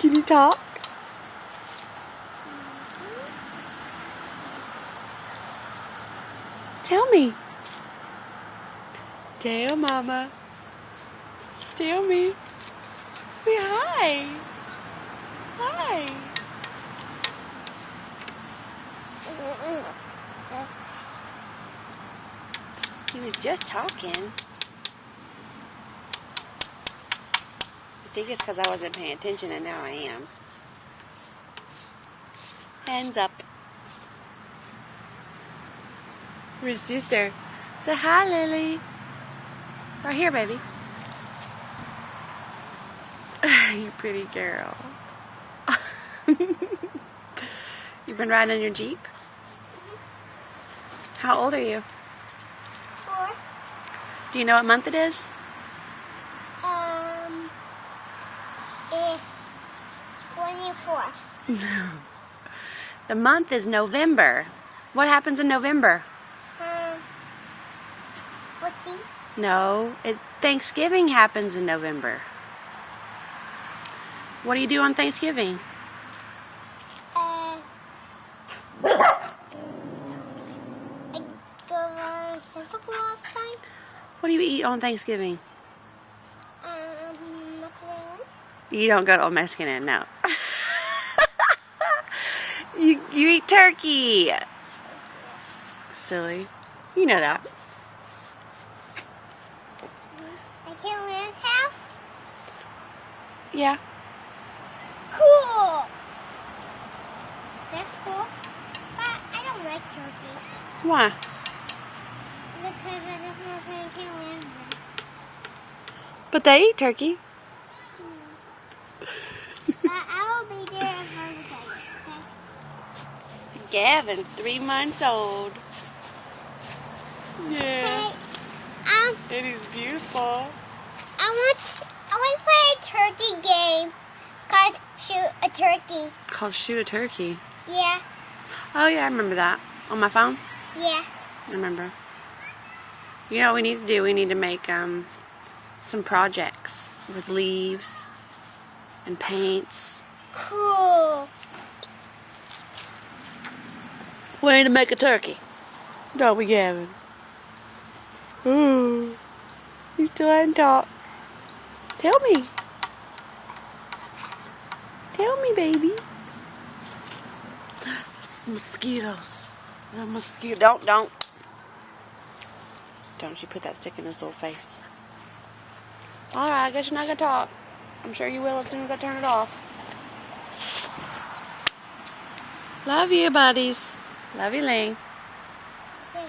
Can you talk? Tell me. Tell Mama. Tell me. Say hi. Hi. He was just talking. I think it's because I wasn't paying attention and now I am. Hands up. Where's sister? Say hi, Lily. Right here, baby. You pretty girl. You've been riding on your Jeep? How old are you? 4. Do you know what month it is? It's 24. No. The month is November. What happens in November? 14. No, Thanksgiving happens in November. What do you do on Thanksgiving? I go on Santa Claus time. What do you eat on Thanksgiving? Macaroni. You don't go to Old Mexican Inn, no. You eat turkey. Silly. You know that. I can Lynn's house. Yeah. Cool. That's cool. But I don't like turkey. Why? Because I don't know if I can Lynn's. But they eat turkey. But I will be there at home with okay? Gavin, 3 months old. Yeah. Hey, It is beautiful. I want to play a turkey game called Shoot a Turkey. Called Shoot a Turkey. Yeah, Oh yeah, I remember that. On my phone? yeah. I remember. You know what we need to do? We need to make some projects with leaves and paints. Cool. We need to make a turkey. Don't we, Gavin? Ooh. You still hadn't talked. Tell me. Tell me, baby. Mosquitoes. The mosquito. Don't. Don't you put that stick in his little face. Alright, I guess you're not going to talk. I'm sure you will as soon as I turn it off. Love you, buddies. Love you, Ling. Okay.